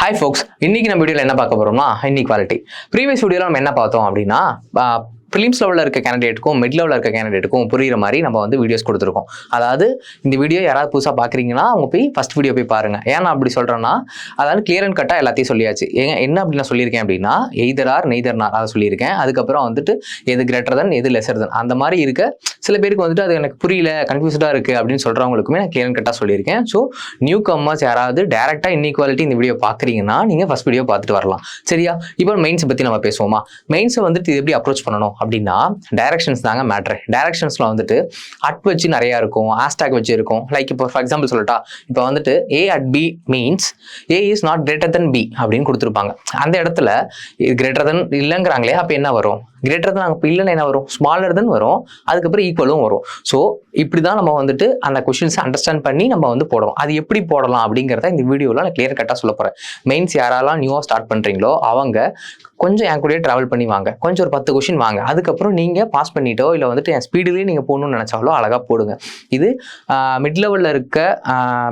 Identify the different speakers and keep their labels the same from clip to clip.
Speaker 1: Hi ஃபோக்ஸ், இன்னைக்கு நம்ம வீடியோவில் என்ன பார்க்க போறோம்னா இன்இக்வாலிட்டி. ப்ரீவியஸ் வீடியோவில் நம்ம என்ன பார்த்தோம் அப்படின்னா ப்ரிலிம்ஸ் லெவலில் இருக்க கேண்டிடேட்டுக்கும் மிட் லெவலில் இருக்க கேண்டிடேட்டுக்கும் புரியுற மாதிரி நம்ம வந்து வீடியோஸ் கொடுத்துருக்கோம். அதாவது இந்த வீடியோ யாராவது புதுசாக பார்க்குறீங்கன்னா அவங்க போய் ஃபஸ்ட் வீடியோ போய் பாருங்க. ஏன்னா அப்படி சொல்கிறேன்னா அதாவது கிளியர் அண்ட் கட்டாக எல்லாத்தையும் சொல்லியாச்சு. என்ன அப்படி நான் சொல்லியிருக்கேன் அப்படின்னா எய்தர் ஆர் நெய்தர் நார் அதை சொல்லியிருக்கேன். அதுக்கப்புறம் வந்துட்டு எது கிரேட்டர் தன் எது லெசர் தன் அந்த மாதிரி இருக்க சில பேருக்கு வந்துட்டு அது எனக்கு புரியல கன்ஃபியூஸ்டாக இருக்குது அப்படின்னு சொல்கிறவங்களுக்குமே நான் கிளியர் அண்ட் கட்டாக சொல்லியிருக்கேன். ஸோ நியூ கம்மர்ஸ் யாராவது டேரெக்டாக இன்இக்வாலிட்டி இந்த வீடியோ பார்க்குறீங்கன்னா நீங்கள் ஃபஸ்ட் வீடியோ பார்த்துட்டு வரலாம். சரியா? இப்போ மெயின்ஸை பற்றி நம்ம பேசுவோமா? மெயின்ஸை வந்துட்டு இது எப்படி அப்ரோச் பண்ணணும் அப்படின்னா டைரக்ஷன்ஸ் தாங்க மேட்ரு. டைரக்ஷன்ஸ்ல வந்துட்டு அட் வச்சு நிறைய இருக்கும், ஹேஷ்டாக் வச்சு இருக்கும். லைக் இப்போ ஃபார் எக்ஸாம்பிள் சொல்லட்டா, இப்போ வந்துட்டு A at B means A is not greater than B அப்படின்னு கொடுத்துருப்பாங்க. அந்த இடத்துல இது கிரேட்டர் தென் இல்லைங்கிறாங்களே, அப்போ என்ன வரும்? கிரேட்டர் தென் இப்போ இல்லைன்னு என்ன வரும்? ஸ்மாலர் தென் வரும், அதுக்கப்புறம் ஈக்குவலும் வரும். ஸோ இப்படி தான் நம்ம வந்துட்டு அந்த கொஷின்ஸை அண்டர்ஸ்டாண்ட் பண்ணி நம்ம வந்து போடுறோம். அது எப்படி போடலாம் அப்படிங்கிறத இந்த வீடியோவில் நான் கிளியர் கட்டாக சொல்ல போகிறேன். மெயின்ஸ் யாரெல்லாம் நியூவாக ஸ்டார்ட் பண்ணுறீங்களோ அவங்க கொஞ்சம் என் கூடயே ட்ராவல் பண்ணி வாங்க, கொஞ்சம் ஒரு 10 கொஷின் வாங்க. அதுக்கப்புறம் நீங்கள் பாஸ் பண்ணிட்டோ இல்லை வந்துட்டு என் ஸ்பீடிலேயே நீங்கள் போகணும்னு நினச்சாலோ அழகாக போடுங்க. இது மிட் லெவலில் இருக்க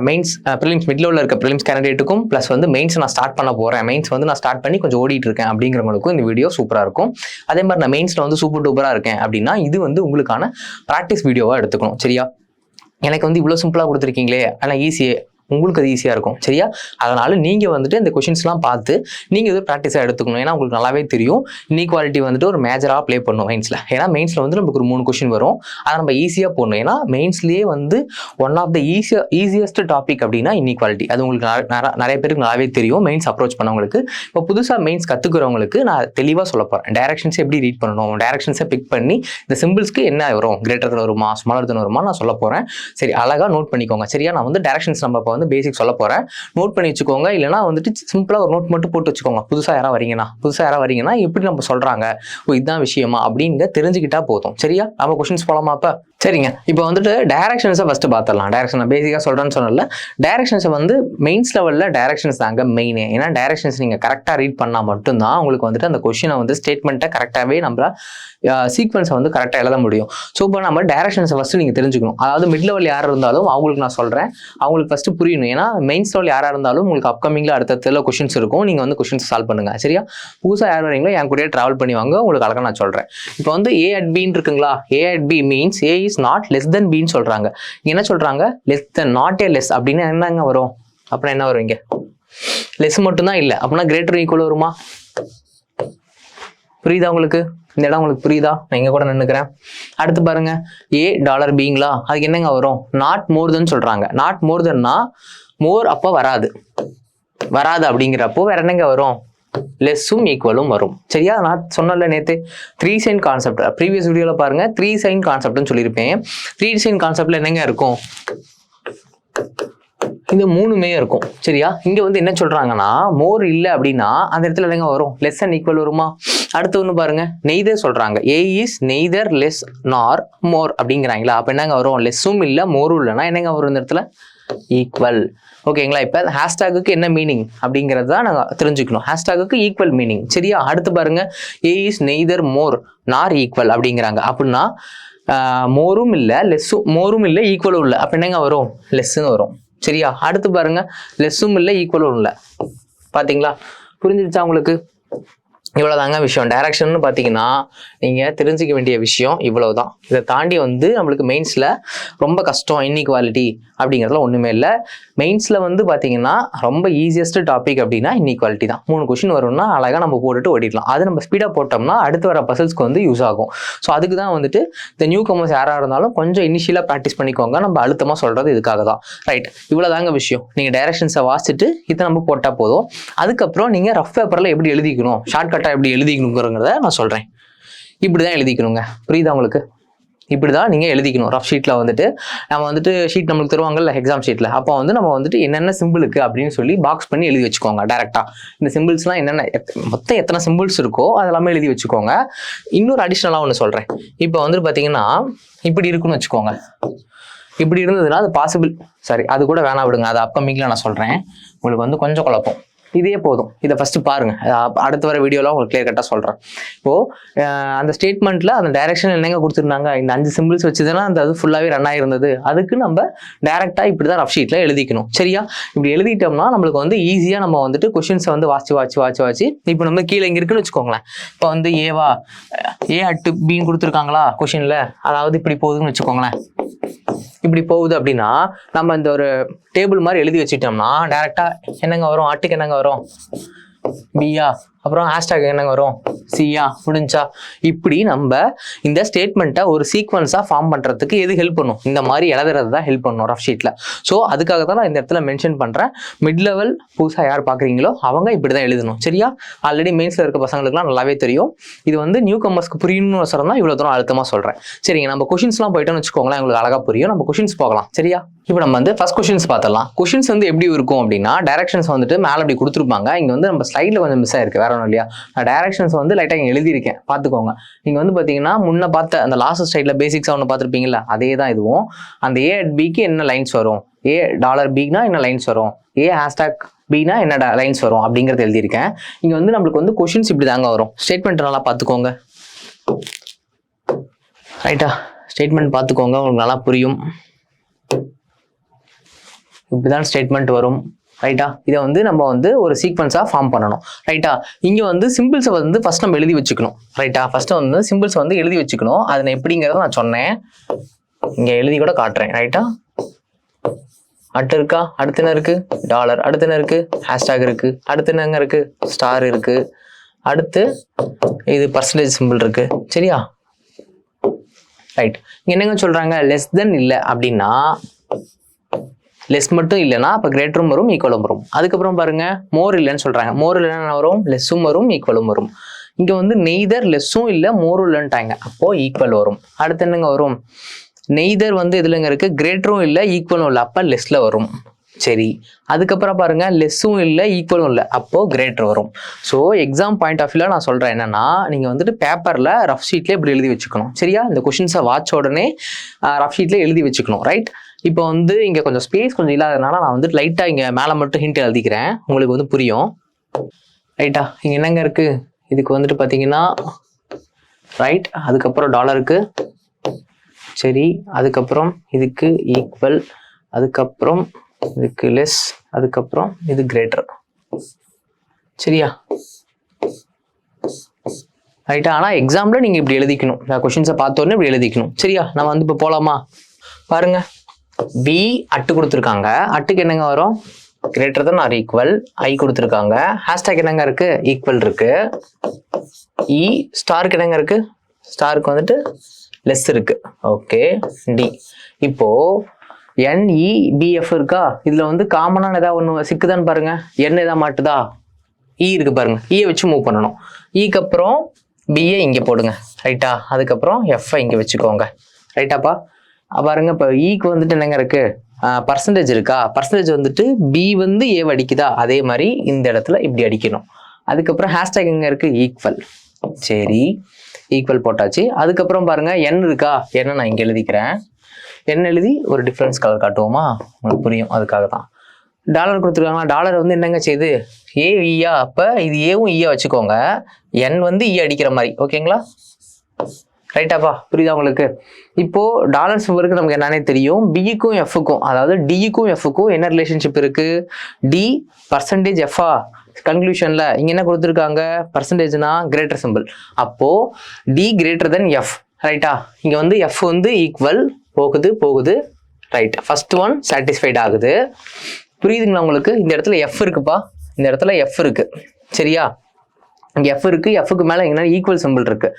Speaker 1: மெயின்ஸ் ப்ரிலிம்ஸ் மிட் லெவலில் இருக்க ப்ரிலிம்ஸ் கேண்டிடேட்டுக்கும் ப்ளஸ் வந்து மெயின்ஸ் நான் ஸ்டார்ட் பண்ண போகிறேன், மெயின்ஸ் வந்து நான் ஸ்டார்ட் பண்ணி கொஞ்சம் ஓடிட்டு இருக்கேன் அப்படிங்கிறவங்களுக்கும் இந்த வீடியோ சூப்பராக இருக்கும். அதே மாதிரி நான் மெயின்ஸில் வந்து சூப்பர் டூப்பராக இருக்கேன் அப்படின்னா இது வந்து உங்களுக்கான ப்ராக்டிஸ் வீடியோவாக எடுத்துக்கணும். சரியா? எனக்கு வந்து இவ்வளோ சிம்பிளாக கொடுத்துருக்கீங்களே, ஆனால் ஈஸியே உங்களுக்கு அது ஈஸியாக இருக்கும். சரியா? அதனால நீங்கள் வந்துட்டு இந்த கொஷின்ஸ்லாம் பார்த்து நீங்கள் இது ப்ராக்டிஸாக எடுத்துக்கணும். ஏன்னா உங்களுக்கு நல்லாவே தெரியும் இன்இக்வாலிட்டி வந்துட்டு ஒரு மேஜராக ப்ளே பண்ணும் மெயின்ஸில். ஏன்னா மெயின்ஸில் வந்து நமக்கு ஒரு 3 கொஷின் வரும், அதை நம்ம ஈஸியாக போடணும். ஏன்னா மெயின்ஸ்லேயே வந்து one of the easiest topic அப்படின்னா இன்இக்வாலிட்டி. அது உங்களுக்கு நிறைய பேருக்கு நல்லாவே தெரியும் மெயின்ஸ் அப்ரோச் பண்ணவங்களுக்கு. இப்போ புதுசாக மெயின்ஸ் கற்றுக்கிறவங்களுக்கு நான் தெளிவாக சொல்ல போகிறேன். டைரக்ஷன்ஸ் எப்படி ரீட் பண்ணணும், டைரக்ஷன்ஸை பிக் பண்ணி இந்த சிம்பிள்ஸ்க்கு என்ன வரும், கிரேட்டர் தென் வருமா ஸ்மாலர் தென் வருமா நான் சொல்ல போகிறேன். சரி, அழகாக நோட் பண்ணிக்கோங்க. சரியா? நான் வந்து டைரக்ஷன்ஸ் நம்ம இப்போ வந்து பேசிக் சொல்ல போறேன், நோட் பண்ணி வச்சுக்கோங்க. இல்லைனா வந்துட்டு சிம்பிளா ஒரு நோட் மட்டும் போட்டு வச்சுக்கோங்க. புதுசா யாரா வரீங்கன்னா எப்படி நம்ம சொல்றாங்க, ஓ இதுதான் விஷயமா அப்படின்னு தெரிஞ்சுக்கிட்டா போதும். சரியா? நம்ம கொஸ்டின்ஸ் போலாமா? அப்ப சரிங்க. இப்போ வந்துட்டு டைரக்ஷன்ஸை ஃபர்ஸ்ட் பார்த்துடலாம். டைரக்ஷன் பேசிக்காக சொல்றேன்னு சொன்னல, டைரக்ஷன்ஸை வந்து மெயின்ஸ் லெவலில் டைரக்ஷன்ஸ் தாங்க மெயினே. ஏன்னா டைரக்ஷன்ஸ் நீங்கள் கரெக்டாக ரீட் பண்ணால் மட்டும்தான் உங்களுக்கு வந்துட்டு அந்த கொஸ்டினை வந்து ஸ்டேட்மெண்ட்டை கரெக்டாகவே நம்ம சீக்வன்ஸை வந்து கரெக்டாக எழுத முடியும். ஸோ இப்போ நம்ம டைரக்ஷன்ஸை ஃபர்ஸ்ட் நீங்கள் தெரிஞ்சுக்கணும். அதாவது மிட் லெவல் யார் இருந்தாலும் அவங்களுக்கு நான் சொல்கிறேன், அவங்களுக்கு ஃபர்ஸ்ட் புரியணும். ஏன்னா மெயின்ஸ் லெவல் யாராக இருந்தாலும் உங்களுக்கு அப்கமிங்கில் அடுத்த கொஸ்டின்ஸ் இருக்கும், நீங்கள் வந்து கொஸ்டின்ஸ் சால்வ் பண்ணுங்க. சரியா? புதுசாக யார் வரீங்களோ என் கூடயே ட்ராவல் பண்ணி வாங்க, உங்களுக்கு அழகாக நான் சொல்கிறேன். இப்போ வந்து ஏ அட் பின்னு இருக்குங்களா, A at B means A is not less than பின்னு சொல்றாங்க. என்ன சொல்றாங்க? Less than, not A less அப்படின்னு என்னங்க வரும்? அப்புறம் என்ன வரும்? இங்க லெஸ் மட்டும்தான் இல்லை அப்படின்னா கிரேட்டர் ஈக்குவல் வருமா? புரியுதா உங்களுக்கு? இந்த இடம் உங்களுக்கு புரியுதா? நான் இங்க கூட நின்னுக்கிறேன். அடுத்து பாருங்க, ஏ டாலர் பீங்களா, அதுக்கு என்னங்க வரும்? நாட் மோர் தென் சொல்றாங்க. நாட் மோர் தென்னா மோர் அப்போ வராது அப்படிங்கிறப்போ வேற என்னங்க வரும்? லெஸ்ஸும் ஈக்குவலும் வரும். சரியா? நான் சொன்னல நேற்று 3 சைன் கான்செப்ட் ப்ரீவியஸ் வீடியோல பாருங்க, 3 சைன் கான்செப்ட்னு சொல்லியிருப்பேன். 3 சைன் கான்செப்ட்ல என்னங்க இருக்கும்? இந்த 3மே இருக்கும். சரியா? இங்க வந்து என்ன சொல்றாங்கன்னா மோர் இல்லை அப்படின்னா அந்த இடத்துல என்னங்க வரும்? லெஸ் அண்ட் ஈக்குவல் வருமா? அடுத்து ஒன்று பாருங்க, நெய்தர் சொல்றாங்க. ஏ இஸ் நெய்தர் லெஸ் நார் மோர் அப்படிங்கிறாங்களா, அப்ப என்னங்க வரும்? லெஸ்ஸும் இல்லை மோரும் இல்லைன்னா என்னங்க வரும் இந்த இடத்துல? ஈக்குவல். ஓகேங்களா? இப்போ ஹேஷ்டாகுக்கு என்ன மீனிங் அப்படிங்கிறது தான் நாங்கள் தெரிஞ்சுக்கணும். ஹேஷ்டாகுக்கு ஈக்குவல் மீனிங். சரியா? அடுத்து பாருங்க, ஏ is neither more nor equal அப்படிங்கிறாங்க. அப்படின்னா மோரும் இல்லை மோரும் இல்லை ஈக்குவலும் இல்லை, அப்போ என்னங்க வரும்? லெஸ்ஸுன்னு வரும். சரியா? அடுத்து பாருங்க, லெஸ்ஸும் இல்லை ஈக்குவலும் இல்லை. பார்த்தீங்களா? புரிஞ்சிருச்சா உங்களுக்கு? இவ்வளோதாங்க விஷயம். டைரக்ஷன் பார்த்தீங்கன்னா நீங்கள் தெரிஞ்சிக்க வேண்டிய விஷயம் இவ்வளவுதான். இதை தாண்டி வந்து நம்மளுக்கு மெயின்ஸில் ரொம்ப கஷ்டம் இன்இக்வாலிட்டி அப்படிங்கிறதுல ஒன்றுமே இல்லை. மெயின்ஸில் வந்து பார்த்தீங்கன்னா ரொம்ப ஈஸியஸ்ட் டாபிக் அப்படின்னா இன்இக்வாலிட்டி தான். 3 கொஸ்டின் வரும்னா அழகாக நம்ம போட்டுட்டு ஓடிடலாம். அது நம்ம ஸ்பீடாக போட்டோம்னா அடுத்து வர பசல்ஸ்க்கு வந்து யூஸ் ஆகும். ஸோ அதுக்கு தான் வந்துட்டு இந்த நியூ கமர்ஸ் யாராக இருந்தாலும் கொஞ்சம் இனிஷியலாக ப்ராக்டிஸ் பண்ணிக்கோங்க. நம்ம அழுத்தமாக சொல்கிறது இதுக்காக தான். ரைட், இவ்வளோதாங்க விஷயம். நீங்கள் டைரக்ஷன்ஸை வாசிச்சுட்டு இதை நம்ம போட்டால் போதும். அதுக்கப்புறம் நீங்கள் ரஃப் பேப்பரில் எப்படி எழுதிக்கணும், ஷார்ட்கட்டாக எப்படி எழுதிக்கணுங்கிறத நான் சொல்கிறேன். இப்படி தான் எழுதிக்கணுங்க. புரியுதா உங்களுக்கு? இப்படி தான் நீங்கள் எழுதிக்கணும். ரஃப் ஷீட்டில் வந்துட்டு நம்ம வந்துட்டு ஷீட் நம்மளுக்கு தருவாங்கல்ல எக்ஸாம் ஷீட்டில், அப்போ வந்து நம்ம வந்துட்டு என்னென்ன சிம்பிளுக்கு அப்படின்னு சொல்லி பாக்ஸ் பண்ணி எழுதி வச்சுக்கோங்க. டேரெக்டாக இந்த சிம்பிள்ஸ்லாம் என்னென்ன மொத்தம் எத்தனை சிம்பிள்ஸ் இருக்கோ அதெல்லாமே எழுதி வச்சுக்கோங்க. இன்னொரு அடிஷ்னலாக ஒன்று சொல்கிறேன். இப்போ வந்துட்டு பார்த்தீங்கன்னா இப்படி இருக்குன்னு வச்சுக்கோங்க. இப்படி இருந்ததுன்னா அது பாசிபிள். சரி, அது கூட வேணாம் விடுங்க, அது அப்கமிங்கில் நான் சொல்கிறேன். உங்களுக்கு வந்து கொஞ்சம் குழப்பம். இதே போதும். இதை ஃபர்ஸ்ட் பாருங்க, அடுத்து வர வீடியோலாம் உங்களுக்கு கிளியர் கட்டாக சொல்கிறேன். இப்போது அந்த ஸ்டேட்மெண்ட்டில் அந்த டைரக்ஷன் என்னங்க கொடுத்துருந்தாங்க, இந்த 5 சிம்பிள்ஸ் வச்சுதானே அந்த அது ஃபுல்லாகவே ரன் ஆகிருந்தது. அதுக்கு நம்ம டேரெக்டாக இப்படி தான் ரஃப் ஷீட்டில் எழுதிக்கணும். சரியா? இப்படி எழுதிட்டோம்னா நம்மளுக்கு வந்து ஈஸியாக நம்ம வந்துட்டு கொஷின்ஸை வந்து வாச்சு இப்போ நம்ம கீழே இங்கே இருக்குன்னு வச்சுக்கோங்களேன். இப்போ வந்து ஏவா ஏ அட்டு பின்னு கொடுத்துருக்காங்களா கொஷினில், அதாவது இப்படி போகுதுன்னு வச்சுக்கோங்களேன். இப்படி போகுது அப்படின்னா நம்ம இந்த ஒரு டேபிள் மாதிரி எழுதி வச்சுட்டோம்னா டேரெக்டா என்னங்க வரும், அட்டுக்கு என்னங்க வரும், பியா, அப்புறம் ஹேஷ்டாக் என்னங்க வரும், சியா, முடிஞ்சா. இப்படி நம்ம இந்த ஸ்டேட்மெண்ட்டை ஒரு சீக்வன்ஸாக ஃபார்ம் பண்ணுறதுக்கு எது ஹெல்ப் பண்ணும், இந்த மாதிரி எழுதுறது தான் ஹெல்ப் பண்ணும் ரஃப் ஷீட்டில். ஸோ அதுக்காக தான் நான் இந்த இடத்துல மென்ஷன் பண்ணுறேன். மிட் லெவல் புதுசாக யார் பார்க்குறீங்களோ அவங்க இப்படி தான் எழுதணும். சரியா? ஆல்ரெடி மெயின்ஸில் இருக்க பசங்களுக்குலாம் நல்லாவே தெரியும். இது வந்து நியூ கமர்ஸ்க்கு புரியணும்னு அவசரம் தான் இவ்வளோ தூரம் அழுத்தமாக சொல்கிறேன். சரிங்க, நம்ம கொஷின்ஸ்லாம் போயிட்டோம்னு வச்சுக்கோங்களேன், உங்களுக்கு அழகாக புரியும். நம்ம கொஷின்ஸ் போகலாம். சரியா? இப்போ நம்ம வந்து ஃபர்ஸ்ட் கொஷின்ஸ் பார்த்தலாம். கொஷின்ஸ் வந்து எப்படி இருக்கும் அப்படின்னா, டைரக்ஷன்ஸ் வந்துட்டு மேலே அப்படி கொடுத்துருப்பாங்க. இங்கே வந்து நம்ம ஸ்லைடில் கொஞ்சம் மிஸ் ஆயிருக்கு, வேற ஒன்றும் இல்லையா. நான் டைரக்ஷன்ஸ் வந்து லைட்டாக இங்கே எழுதியிருக்கேன், பார்த்துக்கோங்க. நீங்கள் வந்து பார்த்தீங்கன்னா முன்ன பார்த்த அந்த லாஸ்ட் ஸ்லைடில் பேசிக்ஸாக ஒன்று பார்த்துருப்பீங்களா, அதே தான் இதுவும். அந்த ஏ அட் பிக்கு என்ன லைன்ஸ் வரும், ஏ டாலர் பிக்னா என்ன லைன்ஸ் வரும், ஏ ஹேஷ்டாக் பினா என்ன லைன்ஸ் வரும் அப்படிங்கிறது எழுதியிருக்கேன். இங்கே வந்து நம்மளுக்கு வந்து கொஷின்ஸ் இப்படி தாங்க வரும். ஸ்டேட்மெண்ட் நல்லா பார்த்துக்கோங்க. ரைட்டா? ஸ்டேட்மெண்ட் பார்த்துக்கோங்க, உங்களுக்கு நல்லா புரியும். இப்படிதான் ஸ்டேட்மெண்ட் வரும். ரைட்டா? இதை வந்து நம்ம வந்து ஒரு சீக்வன்ஸாக ஃபார்ம் பண்ணணும். ரைட்டா? இங்கே வந்து சிம்பிள்ஸை வந்து ஃபர்ஸ்ட் நம்ம எழுதி வச்சுக்கணும். ரைட்டா? ஃபர்ஸ்ட் வந்து சிம்பிள்ஸ் வந்து எழுதி வச்சுக்கணும். அது நான் எப்படிங்கிறத நான் சொன்னேன், இங்கே எழுதி கூட காட்டுறேன். ரைட்டா? அட்டு இருக்கா, அடுத்து என்ன இருக்கு, டாலர், அடுத்து என்ன இருக்கு, ஹேஷ்டாக் இருக்கு, அடுத்து என்னங்க இருக்கு, ஸ்டார் இருக்கு, அடுத்து இது பர்சன்டேஜ் சிம்பிள் இருக்கு. சரியா? ரைட். இங்கே என்னங்க சொல்றாங்க, லெஸ் தென் இல்லை அப்படின்னா, லெஸ் மட்டும் இல்லைன்னா அப்போ கிரேட்டரும் வரும், ஈக்குவலும் வரும். அதுக்கப்புறம் பாருங்க, மோர் இல்லைன்னு சொல்றாங்க. மோர் இல்லைன்னா வரும், லெஸ்ஸும் வரும், ஈக்குவலும் வரும். இங்க வந்து நெய்தர் லெஸ்ஸும் இல்லை மோரும் இல்லைன்ட்டாங்க, அப்போ ஈக்குவல் வரும். அடுத்து என்னங்க வரும், நெய்தர் வந்து இதுலங்க இருக்கு, கிரேட்டரும் இல்லை ஈக்குவலும் இல்லை, அப்போ லெஸ்ல வரும். சரி, அதுக்கப்புறம் பாருங்க, லெஸ்ஸும் இல்லை ஈக்குவலும் இல்லை, அப்போ கிரேட்டர் வரும். ஸோ எக்ஸாம் பாயிண்ட் ஆஃப் வியூல நான் சொல்றேன் என்னன்னா, நீங்க வந்துட்டு பேப்பர்ல ரஃப் ஷீட்ல இப்படி எழுதி வச்சுக்கணும். சரியா? இந்த கொஸ்டின்ஸை வாட்ச உடனே ரஃப் ஷீட்ல எழுதி வச்சுக்கணும். ரைட்? இப்போ வந்து இங்க கொஞ்சம் ஸ்பேஸ் கொஞ்சம் இல்லாததுனால நான் வந்து லைட்டா இங்க மேல மட்டும் ஹிண்ட் எழுதிக்கிறேன், உங்களுக்கு வந்து புரியும். ரைட்டா? இங்க என்னங்க இருக்கு, இதுக்கு வந்துட்டு பாத்தீங்கன்னா ரைட், அதுக்கப்புறம் டாலருக்கு, சரி, அதுக்கப்புறம் இதுக்கு ஈக்குவல், அதுக்கப்புறம் இதுக்கு லெஸ், அதுக்கப்புறம் இது கிரேட்டர். சரியா? ரைட்டா? ஆனால் எக்ஸாம்ல நீங்க இப்படி எழுதிக்கணும், கொஸ்டின்ஸை பார்த்தோன்னே இப்படி எழுதிக்கணும். சரியா? நம்ம வந்து இப்போ போலாமா? பாருங்க, பி அட்டு கொடுத்துருக்காங்க, அட்டுக்கு என்னங்க வரும், கிரேட்டர் தென் ஆர் ஈக்குவல், ஐ கொடுத்துருக்காங்க, ஹேஷ்டாக் என்னங்க இருக்கு, ஈக்குவல் இருக்கு, இ ஸ்டாருக்கு என்னங்க இருக்கு, ஸ்டாருக்கு வந்துட்டு லெஸ் இருக்கு. Okay, D. இப்போ NEBF இருக்கா, இதுல வந்து காமனான ஏதாவது ஒன்று சிக்குதான்னு பாருங்க. என் ஏதாவது மாட்டுதா, இ இருக்கு பாருங்க, இயை வச்சு மூவ் பண்ணணும். இக்கு அப்புறம் பிஏ இங்கே போடுங்க. ரைட்டா? அதுக்கப்புறம் எஃப்ஐ இங்கே வச்சுக்கோங்க. ரைட்டாப்பா? பாருங்க, இப்போ இக்கு வந்துட்டு என்னங்க இருக்கு, பர்சன்டேஜ் இருக்கா, பர்சன்டேஜ் வந்துட்டு பி வந்து ஏ அடிக்குதா, அதே மாதிரி இந்த இடத்துல இப்படி அடிக்கணும். அதுக்கப்புறம் ஹேஷ்டாக் எங்க இருக்கு, ஈக்குவல். சரி, ஈக்குவல் போட்டாச்சு. அதுக்கப்புறம் பாருங்க, என் இருக்கா, என்ன நான் இங்கே எழுதிக்கிறேன், என்ன எழுதி ஒரு டிஃப்ரென்ஸ் கலர் காட்டுவோமா, உங்களுக்கு புரியும். அதுக்காக தான் டாலர் கொடுத்துருக்காங்களா, டாலர் வந்து என்னங்க செய்யுது, ஏ ஈயா, அப்போ இது ஏவும் ஈயா வச்சுக்கோங்க, என் வந்து ஈ அடிக்கிற மாதிரி. ஓகேங்களா? ரைட்டாப்பா? புரியுதா உங்களுக்கு? இப்போ டாலர் சிம்பருக்கு நமக்கு என்னன்னே தெரியும், பிக்கும் எஃப்க்கும், அதாவது டிக்கும் எஃப்க்கும் என்ன ரிலேஷன்ஷிப் இருக்கு, டி பர்சன்டேஜ் எஃப்ஆ. கன்க்ளூஷன்ல இங்க என்ன கொடுத்துருக்காங்க, பர்சன்டேஜ்னா கிரேட்டர் சிம்பிள், அப்போ டி கிரேட்டர் தென் எஃப். ரைட்டா? இங்க வந்து எஃப் வந்து ஈக்குவல், போகுது. ரைட், ஃபர்ஸ்ட் ஒன் சாட்டிஸ்ஃபைட் ஆகுது. புரியுதுங்களா உங்களுக்கு? இந்த இடத்துல எஃப் இருக்குப்பா, இந்த இடத்துல எஃப் இருக்கு. சரியா? இங்க எஃப் இருக்கு, எஃப்க்கு மேல என்ன ஈக்குவல் சிம்பிள் இருக்கு,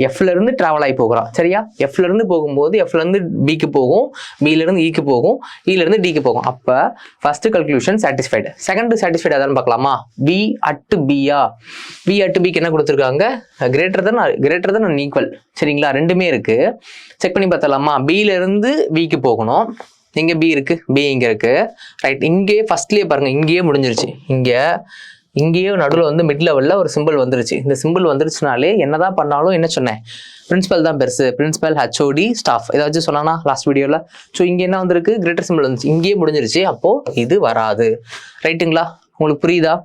Speaker 1: எஃப்ல இருந்து டிராவல் ஆகி போகிறோம். சரியா? எஃப்ல இருந்து போகும்போது எஃப்ல இருந்து பிக்கு போகும், பில இருந்து ஈக்கு போகும், ஈல இருந்து டிக்கு போகும். அப்ப first conclusion satisfied. Second satisfied அதான் பார்க்கலாமா, பி அட் பியா, பி அட் பிக்கு என்ன கொடுத்துருக்காங்க, கிரேட்டர் தென் ஈக்குவல். சரிங்களா? ரெண்டுமே இருக்கு, செக் பண்ணி பார்த்தலாமா. பில இருந்து பிக்கு போகணும், இங்க பி இருக்கு, பி இங்க இருக்கு. ரைட், இங்கே ஃபர்ஸ்ட்லயே பாருங்க, இங்கேயே முடிஞ்சிருச்சு. இங்கேயே நடுவில் வந்து மிட் லெவலில் ஒரு சிம்பிள் வந்துருச்சு. இந்த சிம்பிள் வந்துருச்சுனாலே என்னதான் பண்ணாலும் என்ன சொன்னேன், பிரின்சிபல் தான் பெருசு, பிரின்சிபல், HOD, ஸ்டாஃப் ஏதாச்சும் சொன்னானா லாஸ்ட் வீடியோவில். ஸோ இங்கே என்ன வந்திருக்கு, கிரேட்டர் சிம்பிள் வந்துச்சு, இங்கேயே முடிஞ்சிருச்சு, அப்போ இது வராது. ரைட்டுங்களா? உங்களுக்கு புரியுதா?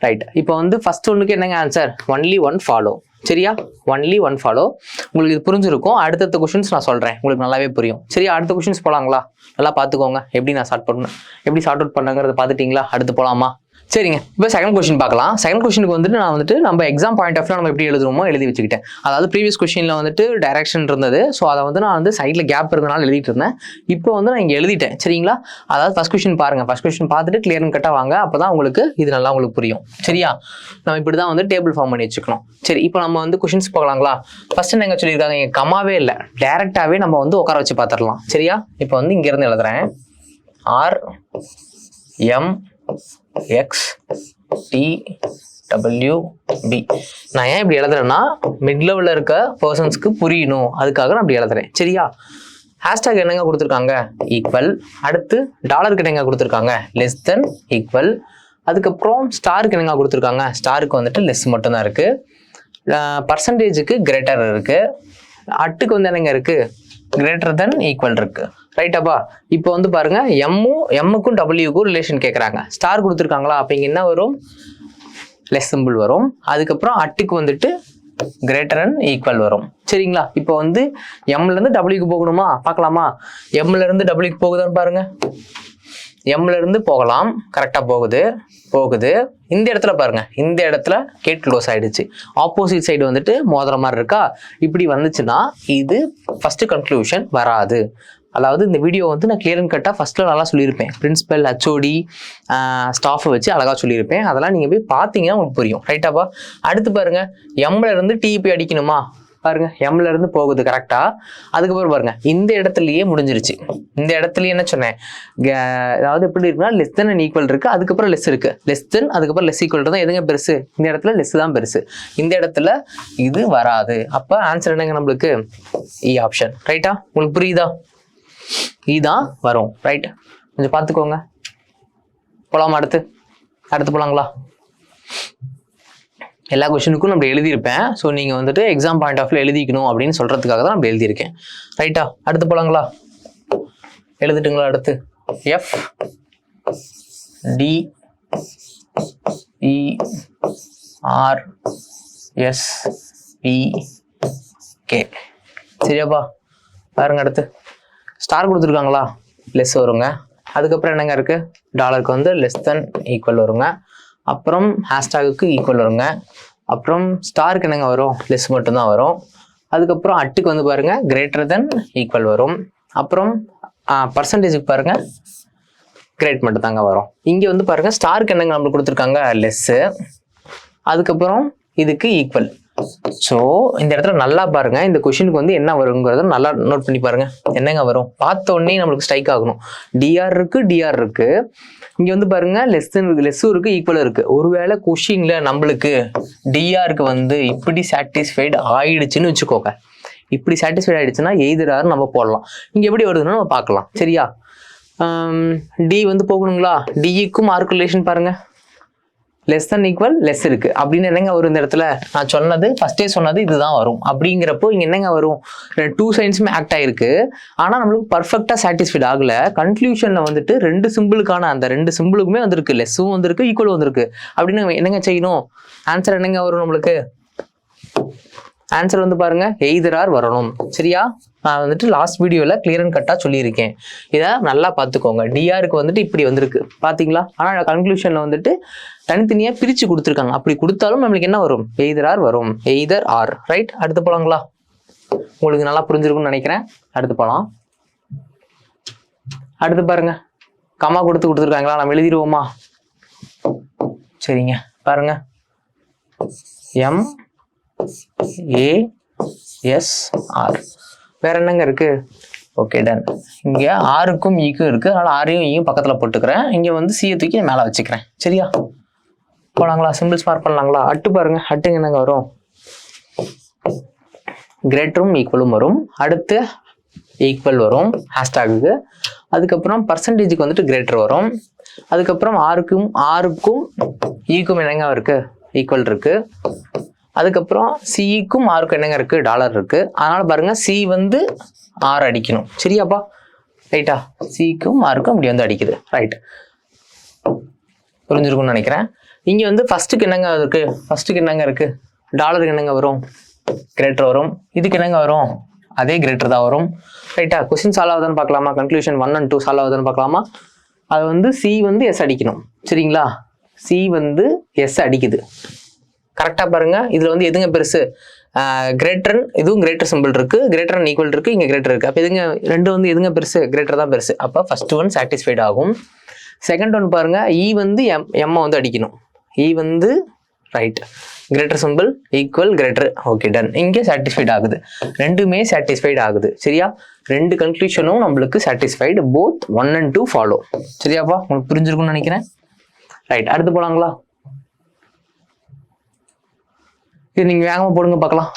Speaker 1: ரைட். இப்போ வந்து ஃபர்ஸ்ட் ஒன்றுக்கு என்னங்க ஆன்சர்? Only one follow. சரியா? Only one follow. உங்களுக்கு இது புரிஞ்சிருக்கும். அடுத்தடுத்த கொஷின்ஸ் நான் சொல்கிறேன், உங்களுக்கு நல்லாவே புரியும். சரியா? அடுத்த கொஷின்ஸ் போகலாங்களா? நல்லா பார்த்துக்கோங்க எப்படி நான் எப்படி சார்ட் அவுட் பண்ணுங்கிறத பார்த்துட்டிங்களா? அடுத்து போகலாமா? சரிங்க. இப்போ செகண்ட் கொஸ்டின் பார்க்கலாம். செகண்ட் கொஸ்டினுக்கு வந்துட்டு நான் வந்துட்டு நம்ம எக்ஸாம் பாயிண்ட் ஆஃப் நம்ம எப்படி எழுதுவோமோ எழுதி வச்சுக்கிட்டேன். அதாவது ப்ரீவியஸ் கொஸ்டினில் வந்துட்டு டைரக்ஷன் இருந்தது. ஸோ அதை வந்து நான் வந்து சைடில் கேப் இருந்தனால எழுதிட்டு இருந்தேன். இப்போ வந்து நான் இங்கே எழுதிட்டேன். சரிங்களா? அதாவது ஃபர்ஸ்ட் கொஸ்டின் பாருங்க. ஃபர்ஸ்ட் கொஸ்டின் பார்த்துட்டு கிளியர் கட்டாக வாங்க. அப்போ தான் உங்களுக்கு இது நல்லா உங்களுக்கு புரியும். சரியா? நம்ம இப்படி தான் வந்து டேபிள் ஃபார்ம் பண்ணி வச்சுக்கணும். சரி, இப்போ நம்ம வந்து கொஸ்டின்ஸ் போகலாங்களா? ஃபர்ஸ்ட் என்ன சொல்லியிருக்காங்க? இங்கே கமாவே இல்லை, டேரெக்டாகவே நம்ம வந்து உட்கார வச்சு பார்த்துடலாம். சரியா? இப்போ வந்து இங்கேருந்து எழுதுறேன். R M X D W B. நான் ஏன் இப்படி எழுதுறேன்னா மிட் லெவலில் இருக்க பர்சன்ஸ்க்கு புரியணும், அதுக்காக நான் அப்படி எழுதுறேன். சரியா? ஹேஷ்டாக் என்னங்க கொடுத்துருக்காங்க? ஈக்குவல். அடுத்து டாலருக்கு என்னங்க கொடுத்துருக்காங்க? Less than equal. அதுக்கப்புறம் ஸ்டாருக்கு என்னங்க கொடுத்துருக்காங்க? ஸ்டாருக்கு வந்துட்டு லெஸ் மட்டும்தான் இருக்கு. பர்சன்டேஜுக்கு கிரேட்டர் இருக்கு. அட்டுக்கு வந்து என்னங்க இருக்கு? கிரேட்டர் தென் ஈக்குவல் இருக்கு. ரைட்டாப்பா? இப்போ வந்து பாருங்க, எம்முக்கும் டபிள்யூக்கும் ரிலேஷன் கேட்குறாங்க. ஸ்டார் கொடுத்துருக்காங்களா? அப்போ இங்கே என்ன வரும்? லெஸ் சிம்பிள் வரும். அதுக்கப்புறம் அட்டுக்கு வந்துட்டு கிரேட்டர் அண்ட் ஈக்குவல் வரும். சரிங்களா? இப்போ வந்து எம்லேருந்து டபிள்யூக்கு போகணுமா? பார்க்கலாமா? எம்லேருந்து டபிள்யூக்கு போகுதான்னு பாருங்க. எம்லேருந்து போகலாம். கரெக்டாக போகுது. இந்த இடத்துல பாருங்க, இந்த இடத்துல கேட் க்ளோஸ் ஆயிடுச்சு. ஆப்போசிட் சைடு வந்துட்டு மோதிர மாதிரி இருக்கா? இப்படி வந்துச்சுன்னா இது ஃபர்ஸ்ட் கன்க்ளூஷன் வராது. அதாவது இந்த வீடியோ வந்து நான் கிளியர் அண்ட் கட்டாக ஃபர்ஸ்ட்ல நல்லா சொல்லியிருப்பேன். பிரின்சிபல், ஹெச்ஓடி, ஸ்டாஃபை வச்சு அழகாக சொல்லியிருப்பேன். அதெல்லாம் நீங்கள் போய் பார்த்தீங்கன்னா உங்களுக்கு புரியும். ரைட்டாப்பா? அடுத்து பாருங்க, எம்ல இருந்து டிபி அடிக்கணுமா? பாருங்க, எம்ல இருந்து போகுது கரெக்டா. அதுக்கப்புறம் பாருங்க, இந்த இடத்துலயே முடிஞ்சிருச்சு. இந்த இடத்துலயே என்ன சொன்னேன்? அதாவது எப்படி இருக்குன்னா லெஸ் தென் அண்ட் ஈக்குவல் இருக்கு, அதுக்கப்புறம் லெஸ் இருக்கு. லெஸ் தென் அதுக்கப்புறம் லெஸ் ஈக்குவல் தான் எதுங்க பெருசு? இந்த இடத்துல லெஸ் தான் பெருசு. இந்த இடத்துல இது வராது. அப்ப ஆன்சர் என்னங்க நம்மளுக்கு? இ ஆப்ஷன். ரைட்டா? உங்களுக்கு புரியுதா? இதான் வரும். ரைட்? கொஞ்சம் பார்த்துக்கோங்க. போலாமா? அடுத்து போலாங்களா? எல்லா கொஸ்டினுக்கும் நம்ம எழுதியிருப்பேன். ஸோ நீங்கள் வந்துட்டு எக்ஸாம் பாயிண்ட் ஆஃப் வியூ எழுதிக்கணும் அப்படின்னு சொல்கிறதுக்காக தான் நம்ம எழுதியிருக்கேன். ரைட்டா? அடுத்து போகலாங்களா? எழுதிட்டுங்களா? அடுத்து F D E R S B K. சரியாப்பா? பாருங்க, அடுத்து ஸ்டார் கொடுத்துருக்காங்களா? லெஸ் வருங்க. அதுக்கப்புறம் என்னங்க இருக்குது? டாலருக்கு வந்து லெஸ் தென் ஈக்குவல் வருங்க. அப்புறம் ஹேஷ்டாகுக்கு ஈக்குவல் வருங்க. அப்புறம் ஸ்டாருக்கு என்னங்க வரும்? லெஸ் மட்டும்தான் வரும். அதுக்கப்புறம் அட்டுக்கு வந்து பாருங்க கிரேட்டர் தென் ஈக்குவல் வரும். அப்புறம் பர்சன்டேஜுக்கு பாருங்க கிரேட் மட்டும் தாங்க வரும். இங்கே வந்து பாருங்க ஸ்டாருக்கு என்னங்க நம்மளுக்கு கொடுத்துருக்காங்க? லெஸ்ஸு. அதுக்கப்புறம் இதுக்கு ஈக்குவல். ஸோ இந்த இடத்துல நல்லா பாருங்க, இந்த கொஷினுக்கு வந்து என்ன வருங்கிறத நல்லா நோட் பண்ணி பாருங்க. என்னங்க வரும்? பார்த்த உடனே நம்மளுக்கு ஸ்ட்ரைக் ஆகணும். டிஆர் இருக்கு. இங்க வந்து பாருங்க லெஸ்ஸும் இருக்கு, ஈக்குவலும் இருக்கு. ஒருவேளை கொஷின்ல நம்மளுக்கு டிஆருக்கு வந்து இப்படி சாட்டிஸ்ஃபைடு ஆயிடுச்சுன்னு வச்சுக்கோங்க. இப்படி சாட்டிஸ்ஃபைட் ஆயிடுச்சுன்னா எய்தராரு நம்ம போடலாம். இங்க எப்படி வருதுன்னு நம்ம பார்க்கலாம். சரியா? டி வந்து போகணுங்களா? டிக்கும் ஆர்க்கு ரிலேஷன் பாருங்க, லெஸ் தென் ஈக்குவல் லெஸ் இருக்கு அப்படின்னு என்னங்க வரும்? இந்த இடத்துல நான் சொன்னது ஃபர்ஸ்டே சொன்னது இதுதான் வரும். அப்படிங்கிறப்போ இங்க என்னங்க வரும்? டூ சைன்ஸுமே ஆக்ட் ஆயிருக்கு. ஆனா நம்மளுக்கு பர்ஃபெக்டா சாட்டிஸ்ஃபைட் ஆகல. கன்க்ளூஷன்ல வந்துட்டு ரெண்டு சிம்பிளுக்கான அந்த ரெண்டு சிம்பிளுக்குமே வந்திருக்கு, லெஸ்ஸும் வந்திருக்கு, ஈக்குவலும் வந்திருக்கு. அப்படின்னு என்னங்க செய்யணும்? ஆன்சர் என்னங்க வரும் நம்மளுக்கு? ஆன்சர் வந்து பாருங்க எய்தர் ஆர் வரணும். சரியா? நான் வந்துட்டு லாஸ்ட் வீடியோவில் கிளியர் அண்ட் கட்டாக சொல்லியிருக்கேன். இதை நல்லா பார்த்துக்கோங்க. டிஆருக்கு வந்துட்டு இப்படி வந்திருக்கு பார்த்தீங்களா? ஆனால் கன்க்ளூஷனில் வந்துட்டு தனித்தனியாக பிரித்து கொடுத்துருக்காங்க. அப்படி கொடுத்தாலும் நம்மளுக்கு என்ன வரும்? எய்தர் ஆர் வரும். Either R. ரைட்? அடுத்து போகலாங்களா? உங்களுக்கு நல்லா புரிஞ்சிருக்கும்னு நினைக்கிறேன். அடுத்து போகலாம். அடுத்து பாருங்க, கமா கொடுத்துருக்காங்களா? நம்ம எழுதிடுவோமா? சரிங்க, பாருங்க எம் ஏ எஸ் ஆர். வேற என்னங்க இருக்கு? Okay, done. இங்க ஆருக்கும் ஈக்கும் இருக்கு, அதனால ஆரையும் ஈயும் பக்கத்துல போட்டுக்கிறேன். இங்க வந்து சியை தூக்கி மேல வச்சுக்கிறேன். சரியா? போலாங்களா? சிம்பிள்ஸ் மார்க் பண்ணலாங்களா? அட்டு பாருங்க, அட்டுங்க என்னங்க வரும்? கிரேட்டரும் ஈக்குவலும் வரும். அடுத்து ஈக்குவல் வரும் ஹேஷ்டாகுக்கு. அதுக்கப்புறம் பர்சன்டேஜுக்கு வந்துட்டு கிரேட்டர் வரும். அதுக்கப்புறம் ஆருக்கும் ஈக்கும் என்னங்க இருக்கு? ஈக்குவல் இருக்கு. அதுக்கப்புறம் சிக்கும் ஆருக்கும் என்னங்க இருக்கு? டாலர் இருக்கு. அதனால பாருங்க சி வந்து ஆர் அடிக்கணும். சரியாப்பா? ரைட்டா? சிக்கும் ஆருக்கும் அப்படி வந்து அடிக்குது. ரைட்? புரிஞ்சிருக்கும்னு நினைக்கிறேன். இங்கே வந்து ஃபர்ஸ்ட்டுக்கு என்னங்க இருக்குது, ஃபர்ஸ்ட்டுக்கு என்னங்க இருக்குது, டாலருக்கு என்னங்க வரும், கிரேட்டர் வரும். இதுக்கு என்னங்க வரும், அதே கிரேட்டர் தான் வரும். ரைட்டா? கொஸ்டின் சால்வ் ஆகுதுன்னு பார்க்கலாமா, கன்க்ளூஷன் 1 and 2 சால்வ் ஆகுதுன்னு பார்க்கலாமா. அது வந்து சி வந்து எஸ் அடிக்கணும். சரிங்களா? சி வந்து எஸ் அடிக்குது. கரெக்டாக பாருங்க. இதில் வந்து எதுங்க பெருசு, கிரேட்டர், இதுவும் கிரேட்டர் சிம்பிள் இருக்கு, கிரேட்டர் அண்ட் ஈக்குவல் இருக்கு, இங்கே கிரேட்டர் இருக்கு. அப்போ எதுங்க ரெண்டு வந்து எதுங்க பெருசு, கிரேட்டர் தான் பெருசு. அப்போ ஃபர்ஸ்ட் ஒன் சாட்டிஸ்ஃபைட் ஆகும். செகண்ட் ஒன் பாருங்க, இ வந்து எம்மை வந்து அடிக்கணும். இ வந்து right, greater simple, equal, greater, okay done. இங்கே சாட்டிஸ்ஃபைட் ஆகுது, ரெண்டுமே சாட்டிஸ்ஃபைட் ஆகுது. சரியா? ரெண்டு கன்க்ளூஷனும் நம்மளுக்கு சாட்டிஸ்ஃபைடு, போத் 1 and 2 ஃபாலோ. சரியாப்பா? உங்களுக்கு புரிஞ்சிருக்கும்னு நினைக்கிறேன். ரைட், அடுத்து போலாங்களா? இது நீங்கள் வேகமாக போடுங்க பார்க்கலாம்,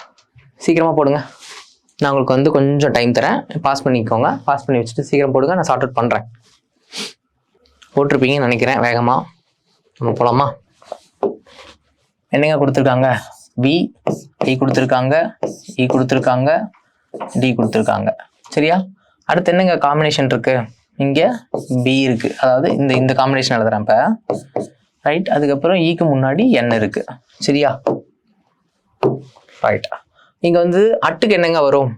Speaker 1: சீக்கிரமாக போடுங்க. நான் உங்களுக்கு வந்து கொஞ்சம் டைம் தரேன், பாஸ் பண்ணிக்கோங்க. பாஸ் பண்ணி வச்சுட்டு சீக்கிரம் போடுங்க, நான் சார்ட் அவுட் பண்ணுறேன். போட்டிருப்பீங்கன்னு நினைக்கிறேன். வேகமாக நம்ம போகலாமா? என்னங்க கொடுத்துருக்காங்க, வி, இ கொடுத்துருக்காங்க, இ கொடுத்துருக்காங்க, டி கொடுத்துருக்காங்க. சரியா? அடுத்து என்னங்க காம்பினேஷன் இருக்கு, இங்கே பி இருக்கு, அதாவது இந்த காம்பினேஷன் எழுதுறேன் இப்போ. ரைட், அதுக்கப்புறம் ஈக்கு முன்னாடி என் இருக்கு. சரியா? ரைட், இங்கே வந்து அட்டுக்கு என்னங்க வரும்,